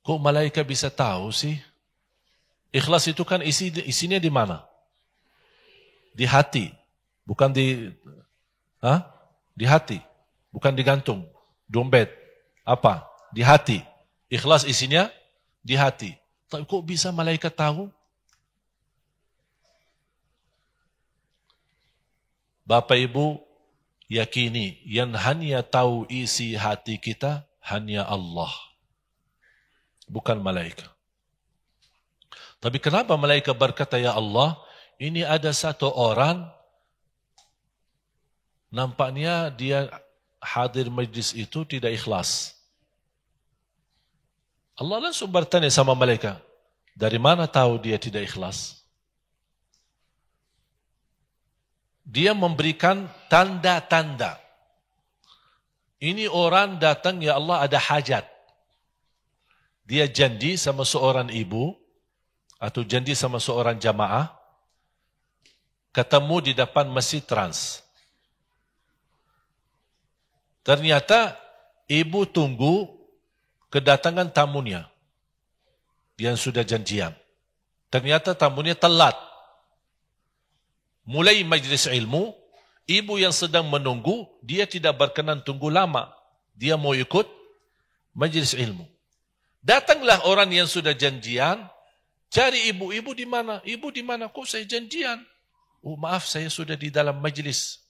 Kok malaikat bisa tahu sih? Ikhlas itu kan isinya di mana? Di hati, bukan di hati, bukan di gantung, dompet. Apa? Di hati. Ikhlas isinya di hati. Tapi kok bisa malaikat tahu? Bapak Ibu, yakini yang hanya tahu isi hati kita hanya Allah, bukan malaikat. Tapi kenapa malaikat berkata, ya Allah, ini ada satu orang, nampaknya dia hadir majlis itu tidak ikhlas. Allah langsung bertanya sama malaikat, dari mana tahu dia tidak ikhlas? Dia memberikan tanda-tanda. Ini orang datang, ya Allah, ada hajat. Dia janji sama seorang ibu, atau janji sama seorang jamaah, ketemu di depan Masjid Trans. Ternyata ibu tunggu kedatangan tamunya yang sudah janjian. Ternyata tamunya telat. Mulai majlis ilmu, ibu yang sedang menunggu, dia tidak berkenan tunggu lama. Dia mau ikut majlis ilmu. Datanglah orang yang sudah janjian, cari ibu. Ibu di mana? Ibu di mana? Kok saya janjian? Oh maaf, saya sudah di dalam majlis.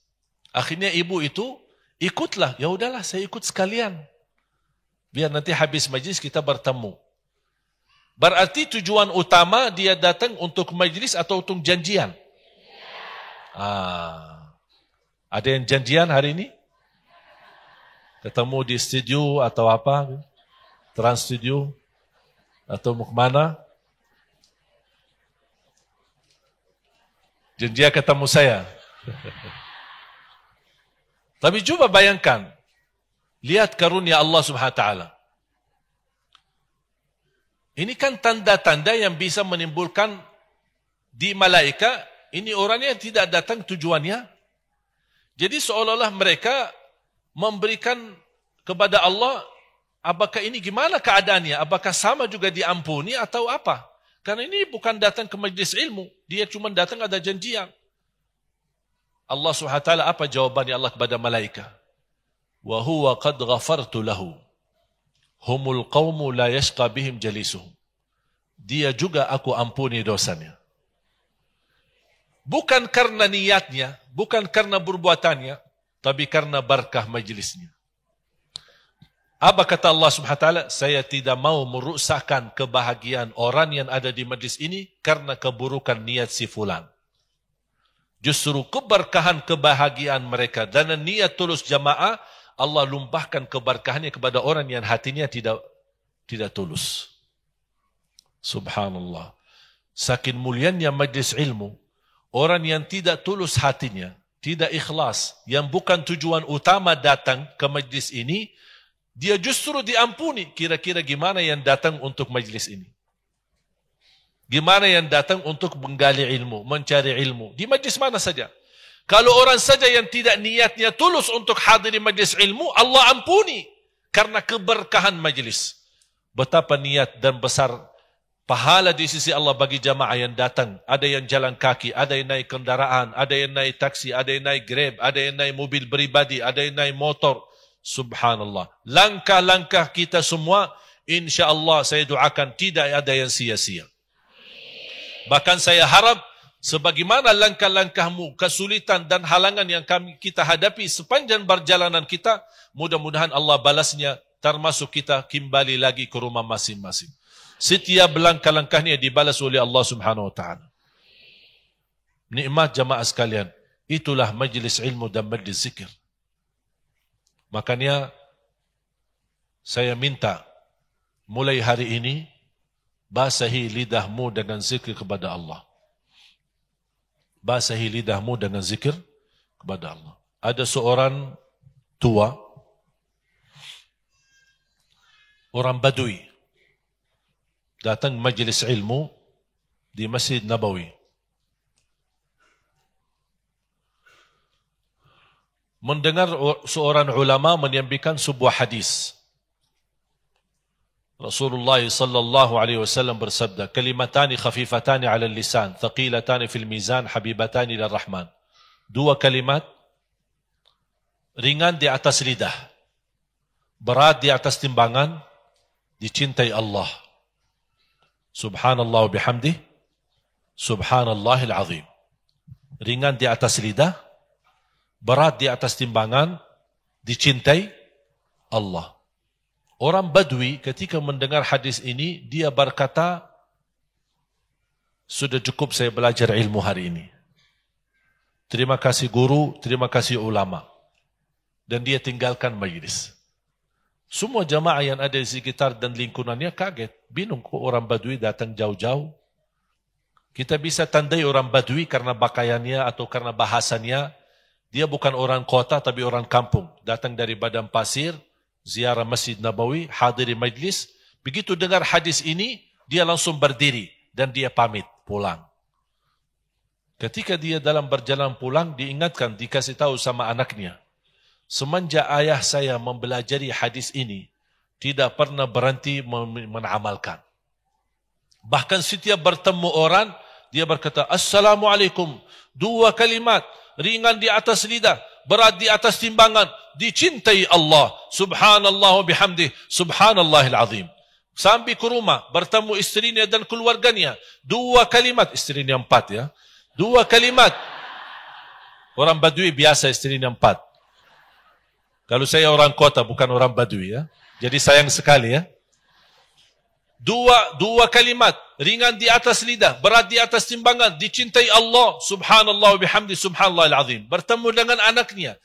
Akhirnya ibu itu ikutlah. Ya udahlah, saya ikut sekalian. Biar nanti habis majlis kita bertemu. Berarti tujuan utama dia datang untuk majlis atau untuk janjian? Ada yang janjian hari ini? Ketemu di studio atau apa? Trans studio? Atau mau kemana? Janjian ketemu saya. Tapi coba bayangkan. Lihat karunia Allah Subhanahu wa taala. Ini kan tanda-tanda yang bisa menimbulkan di malaikat, ini orangnya tidak datang tujuannya. Jadi seolah-olah mereka memberikan kepada Allah, apakah ini gimana keadaannya? Apakah sama juga diampuni atau apa? Karena ini bukan datang ke majlis ilmu, dia cuma datang ada janjian. Allah Subhanahu wa taala, apa jawabannya Allah kepada malaikat? Wa huwa qad ghafartu lahu humul qaumu la yashqa bihim jalisuhum. Dia juga aku ampuni dosanya. Bukan karena niatnya, bukan karena perbuatannya, tapi karena berkah majlisnya. Apa kata Allah Subhanahu wa taala? Saya tidak mau merusakkan kebahagiaan orang yang ada di majlis ini karena keburukan niat si fulan. Justru keberkahan kebahagiaan mereka dan niat tulus jamaah, Allah lumpahkan keberkahannya kepada orang yang hatinya tidak tulus. Subhanallah. Saking mulianya majlis ilmu, orang yang tidak tulus hatinya, tidak ikhlas, yang bukan tujuan utama datang ke majlis ini, dia justru diampuni. Kira-kira gimana yang datang untuk majlis ini? Gimana yang datang untuk menggali ilmu, mencari ilmu? Di majlis mana saja? Kalau orang saja yang tidak niatnya tulus untuk hadiri majlis ilmu, Allah ampuni karena keberkahan majlis. Betapa niat dan besar pahala di sisi Allah bagi jamaah yang datang. Ada yang jalan kaki, ada yang naik kendaraan, ada yang naik taksi, ada yang naik Grab, ada yang naik mobil pribadi, ada yang naik motor. Subhanallah. Langkah-langkah kita semua, insya Allah saya doakan tidak ada yang sia-sia. Bahkan saya harap sebagaimana langkah-langkahmu, kesulitan dan halangan yang kita hadapi sepanjang perjalanan kita, mudah-mudahan Allah balasnya, termasuk kita kembali lagi ke rumah masing-masing. Setiap langkah-langkahnya dibalas oleh Allah Subhanahu wa taala. Nikmat jamaah sekalian, itulah majlis ilmu dan majlis zikir. Makanya saya minta mulai hari ini basahi lidahmu dengan zikir kepada Allah. Basahi lidahmu dengan zikir kepada Allah. Ada seorang tua, orang Badui, datang majlis ilmu di Masjid Nabawi. Mendengar seorang ulama menyampaikan sebuah hadis. Rasulullah sallallahu alaihi wasallam bersabda, "Kalimatani khafifatani 'ala al-lisan, thaqilatani fil mizan, habibatani ila rahman." Dua kalimat ringan di atas lidah, berat di atas timbangan, dicintai Allah. Subhanallah bihamdih, Subhanallahil azim. Ringan di atas lidah, berat di atas timbangan, dicintai Allah. Orang Badui ketika mendengar hadis ini, dia berkata, sudah cukup saya belajar ilmu hari ini. Terima kasih guru, terima kasih ulama. Dan dia tinggalkan majlis. Semua jamaah yang ada di sekitar dan lingkungannya kaget. Bingung kok orang Badui datang jauh-jauh. Kita bisa tandai orang Badui karena pakaiannya atau karena bahasanya. Dia bukan orang kota tapi orang kampung. Datang dari Padang Pasir, ziarah Masjid Nabawi, hadiri majlis. Begitu dengar hadis ini, dia langsung berdiri dan dia pamit pulang. Ketika dia dalam berjalan pulang, diingatkan, dikasih tahu sama anaknya. Semenjak ayah saya mempelajari hadis ini, tidak pernah berhenti mengamalkan. Bahkan setiap bertemu orang, dia berkata, Assalamualaikum. 2 kalimat, ringan di atas lidah, berat di atas timbangan, dicintai Allah. Subhanallah bihamdih, Subhanallahil azim. Sampai ke rumah, bertemu istrinya dan keluarganya. 2 kalimat, istrinya 4 ya. 2 kalimat. Orang Badui biasa istrinya 4. Kalau saya orang kota, bukan orang Badui ya. Jadi sayang sekali ya. Dua kalimat, ringan di atas lidah, berat di atas timbangan, dicintai Allah, Subhanallah bihamdi, Subhanallahil azim. Bertemu dengan anaknya.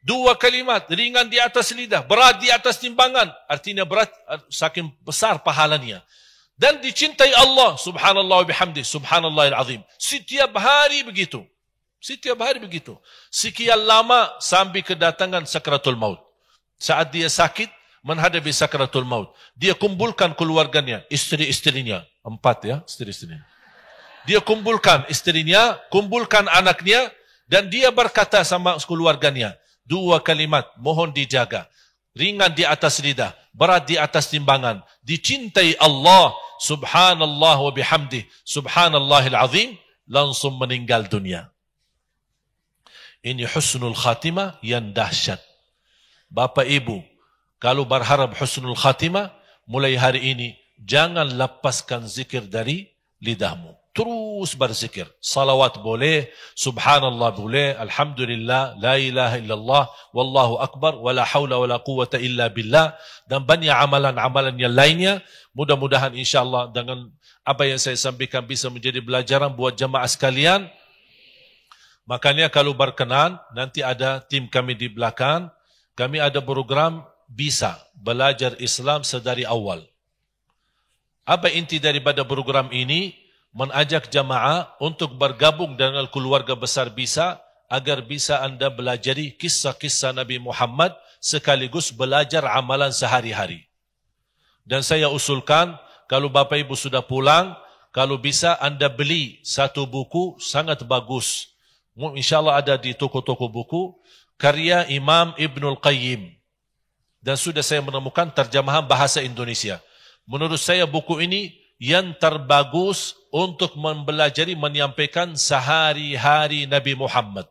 2 kalimat, ringan di atas lidah, berat di atas timbangan. Artinya berat, saking besar pahalanya. Dan dicintai Allah, Subhanallah bihamdi, Subhanallahil azim. Setiap hari begitu. Setiap hari begitu. Sekian lama sampai kedatangan sakratul maut. Saat dia sakit, menghadapi sakratul maut. Dia kumpulkan keluarganya, istri-istrinya. 4 ya, istri-istrinya. Dia kumpulkan istrinya, kumpulkan anaknya, dan dia berkata sama keluarganya, 2 kalimat, mohon dijaga. Ringan di atas lidah, berat di atas timbangan. Dicintai Allah, Subhanallah wa bihamdih, Subhanallahil azim, langsung meninggal dunia. Ini husnul khatimah yang dahsyat. Bapak Ibu, kalau berharap husnul khatimah, mulai hari ini, jangan lepaskan zikir dari lidahmu. Terus berzikir. Salawat boleh, subhanallah boleh, alhamdulillah, la ilaha illallah, wallahu akbar, wala hawla wala quwata illa billah. Dan banyak amalan-amalan yang lainnya. Mudah-mudahan insyaAllah dengan apa yang saya sampaikan bisa menjadi pelajaran buat jamaah sekalian. Makanya kalau berkenan, nanti ada tim kami di belakang. Kami ada program bisa belajar Islam sedari awal. Apa inti daripada program ini? Mengajak jamaah untuk bergabung dengan keluarga besar bisa, agar bisa anda belajari kisah-kisah Nabi Muhammad sekaligus belajar amalan sehari-hari. Dan saya usulkan, kalau Bapak Ibu sudah pulang, kalau bisa anda beli 1 buku sangat bagus. InsyaAllah ada di toko-toko buku, karya Imam Ibnul Qayyim. Dan sudah saya menemukan terjemahan bahasa Indonesia. Menurut saya buku ini yang terbagus untuk mempelajari, menyampaikan sehari-hari Nabi Muhammad.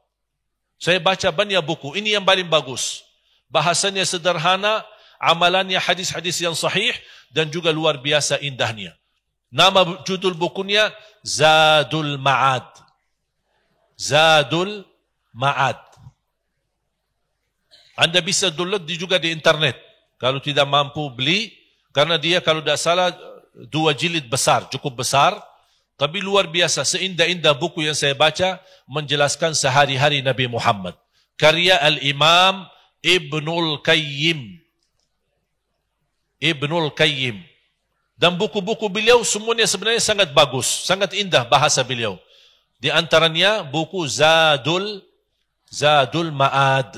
Saya baca banyak buku, ini yang paling bagus. Bahasanya sederhana, amalannya hadis-hadis yang sahih, dan juga luar biasa indahnya. Nama judul bukunya Zadul Ma'ad. Zadul Ma'ad. Anda bisa download juga di internet. Kalau tidak mampu beli, karena dia kalau tidak salah 2 jilid besar, cukup besar. Tapi luar biasa, seindah-indah buku yang saya baca, menjelaskan sehari-hari Nabi Muhammad. Karya Al-Imam Ibnul Qayyim. Ibnul Qayyim. Dan buku-buku beliau semuanya sebenarnya sangat bagus, sangat indah bahasa beliau. Di antaranya buku Zadul Ma'ad.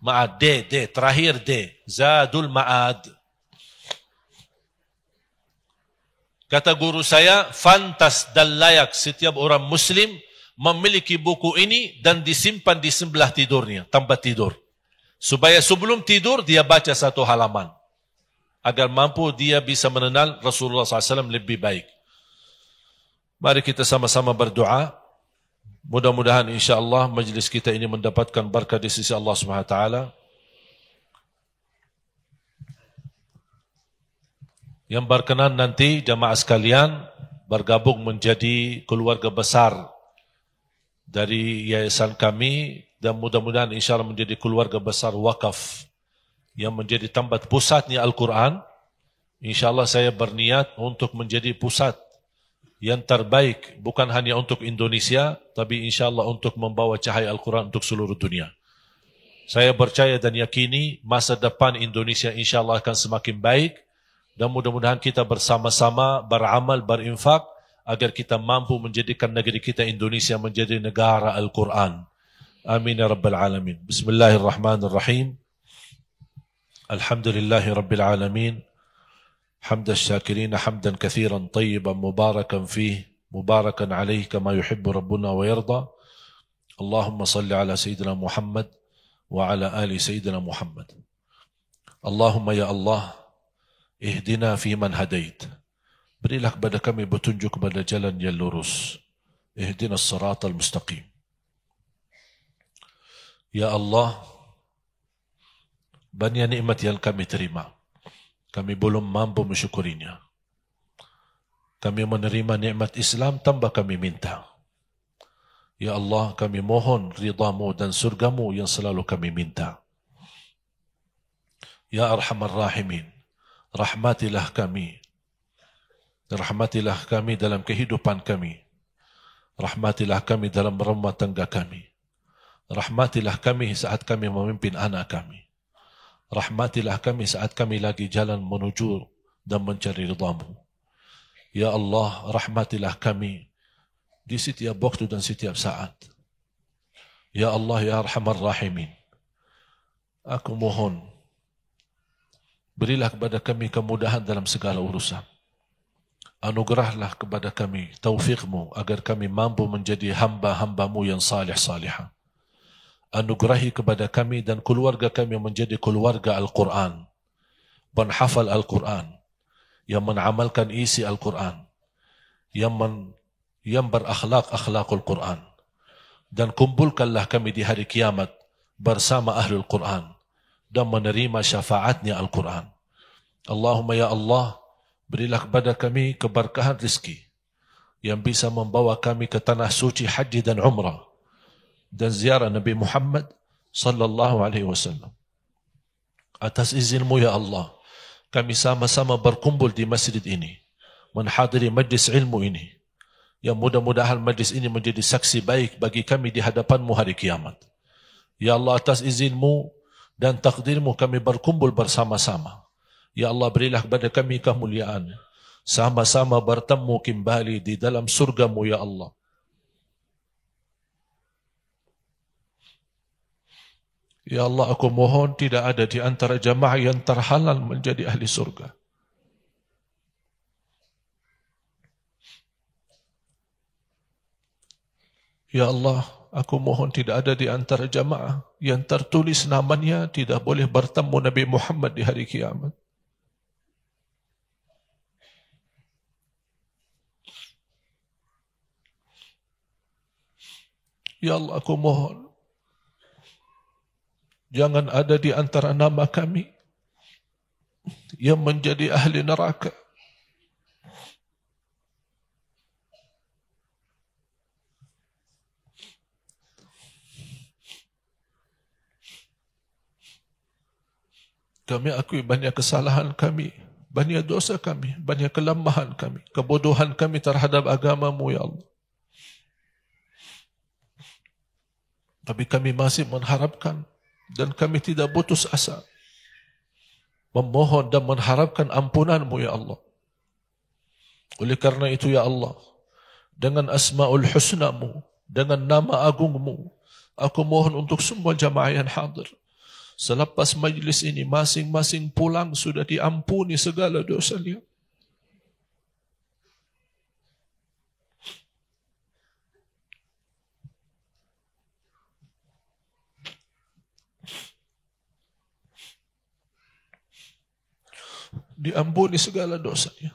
Ma'ad, D, terakhir D. Zadul Ma'ad. Kata guru saya, fantas dan layak setiap orang Muslim memiliki buku ini dan disimpan di sebelah tidurnya, tempat tidur. Supaya sebelum tidur dia baca 1 halaman. Agar mampu dia bisa mengenal Rasulullah SAW lebih baik. Mari kita sama-sama berdoa. Mudah-mudahan insyaAllah majlis kita ini mendapatkan berkah di sisi Allah SWT. yang berkenan nanti jamaah sekalian bergabung menjadi keluarga besar dari yayasan kami dan mudah-mudahan insyaAllah menjadi keluarga besar wakaf yang menjadi tempat pusatnya Al-Quran. InsyaAllah saya berniat untuk menjadi pusat yang terbaik bukan hanya untuk Indonesia tapi insyaAllah untuk membawa cahaya Al-Quran untuk seluruh dunia. Saya percaya dan yakini masa depan Indonesia insyaAllah akan semakin baik dan mudah-mudahan kita bersama-sama beramal, berinfak agar kita mampu menjadikan negeri kita Indonesia menjadi negara Al-Quran. Amin ya Rabbal Alamin. Bismillahirrahmanirrahim. Alhamdulillahi Rabbil Alamin. Hamda syakirina hamdan kathiran tayyiban mubarakan fih mubarakan alaih kama yuhibbu Rabbuna wa yarda. Allahumma salli ala Sayyidina Muhammad wa ala ali Sayyidina Muhammad. Allahumma ya Allah, ihdina fi man hadait. Berilah kepada kami petunjuk kepada jalan yang lurus. Ihdina as-siratal mustaqim. Ya Allah, banyak nikmat yang kami terima. Kami belum mampu mensyukurinya. Kami menerima nikmat Islam tanpa kami minta. Ya Allah, kami mohon ridhamu dan surgamu yang selalu kami minta. Ya Arhamar Rahimin, rahmatilah kami. Rahmatilah kami dalam kehidupan kami. Rahmatilah kami dalam rumah tangga kami. Rahmatilah kami saat kami memimpin anak kami. Rahmatilah kami saat kami lagi jalan menuju dan mencari ridhamu. Ya Allah, rahmatilah kami di setiap waktu dan setiap saat. Ya Allah, ya Arhamar Rahimin, aku mohon berilah kepada kami kemudahan dalam segala urusan. Anugerahlah kepada kami taufikmu agar kami mampu menjadi hamba-hambamu yang salih-salihah. Anugerahi kepada kami dan keluarga kami menjadi keluarga Al-Quran, penghafal Al-Quran, yang mengamalkan isi Al-Quran, yang berakhlak-akhlakul Quran. Dan kumpulkanlah kami di hari kiamat bersama Ahlul Quran dan menerima syafaatnya Al-Quran. Allahumma ya Allah, berilah kepada kami keberkahan rizki yang bisa membawa kami ke tanah suci haji dan umrah dan ziarah Nabi Muhammad sallallahu alaihi wasallam. Atas izinmu ya Allah, kami sama-sama berkumpul di masjid ini, menghadiri majlis ilmu ini, yang mudah-mudahan majlis ini menjadi saksi baik bagi kami di hadapanmu hari kiamat. Ya Allah, atas izinmu dan takdirmu kami berkumpul bersama-sama. Ya Allah, berilah kepada kami kemuliaan, sama-sama bertemu kembali di dalam surgamu ya Allah. Ya Allah, aku mohon tidak ada di antara jamaah yang terhalal menjadi ahli surga. Ya Allah, aku mohon tidak ada di antara jamaah yang tertulis namanya tidak boleh bertemu Nabi Muhammad di hari kiamat. Ya Allah, aku mohon jangan ada di antara nama kami yang menjadi ahli neraka. Kami akui banyak kesalahan kami, banyak dosa kami, banyak kelemahan kami, kebodohan kami terhadap agama-Mu ya Allah. Tapi kami masih mengharapkan dan kami tidak putus asa memohon dan mengharapkan ampunan-Mu ya Allah. Oleh karena itu ya Allah, dengan asma'ul husna-Mu, dengan nama agung-Mu, aku mohon untuk semua jamaah yang hadir, selepas majlis ini masing-masing pulang sudah diampuni segala dosanya. Diampuni segala dosanya.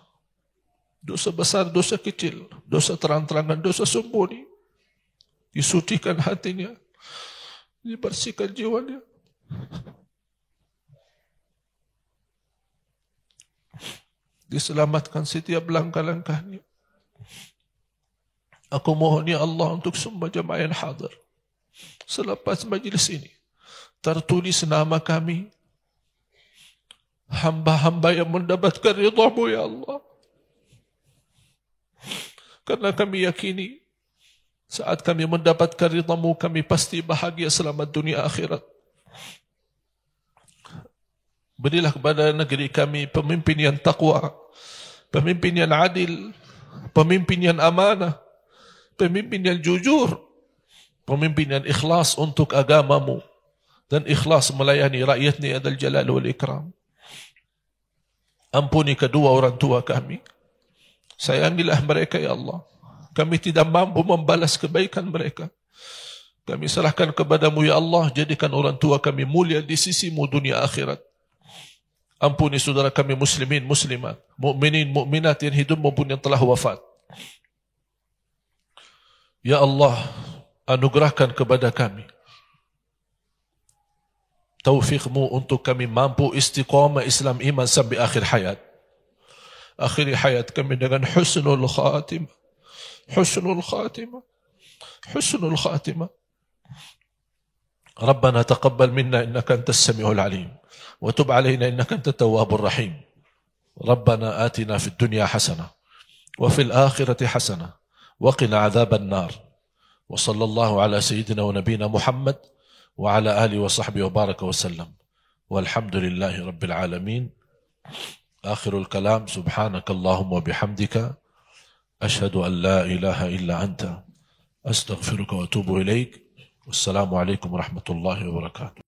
Dosa besar, dosa kecil, dosa terang-terangan, dosa sembunyi. Disucikan hatinya, dibersihkan jiwanya. diselamatkan setiap langkah-langkahnya. Aku mohon ya Allah untuk semua jemaah yang hadir, selepas majlis ini tertulis nama kami, hamba-hamba yang mendapatkan ridha-Mu ya Allah. Karena kami yakini saat kami mendapatkan ridha-Mu, kami pasti bahagia selamat dunia akhirat. Berilah kepada negeri kami pemimpin yang taqwa, pemimpin yang adil, pemimpin yang amanah, pemimpin yang jujur, pemimpin yang ikhlas untuk agama-Mu dan ikhlas melayani rakyat-Ni adzal jalal wal ikram. Ampuni kedua orang tua kami, sayangilah mereka ya Allah. Kami tidak mampu membalas kebaikan mereka. Kami serahkan kepada-Mu ya Allah, jadikan orang tua kami mulia di sisi-Mu dunia akhirat. Ampuni saudara kami muslimin, muslimat, mukminin, mukminat yang hidup maupun yang telah wafat. Ya Allah, anugerahkan kepada kami taufik-Mu untuk kami mampu istiqamah Islam iman sampai akhir hayat. Akhiri hayat kami dengan husnul khatimah. Husnul khatimah. Husnul khatimah. Rabbana taqabbal minna innaka antas sami'ul alim. وتب علينا إنك أنت التواب الرحيم. ربنا آتنا في الدنيا حسنة وفي الآخرة حسنة وقنا عذاب النار. وصلى الله على سيدنا ونبينا محمد وعلى آله وصحبه وبارك وسلم والحمد لله رب العالمين. آخر الكلام سبحانك اللهم وبحمدك أشهد أن لا إله إلا أنت أستغفرك وأتوب إليك. والسلام عليكم ورحمة الله وبركاته.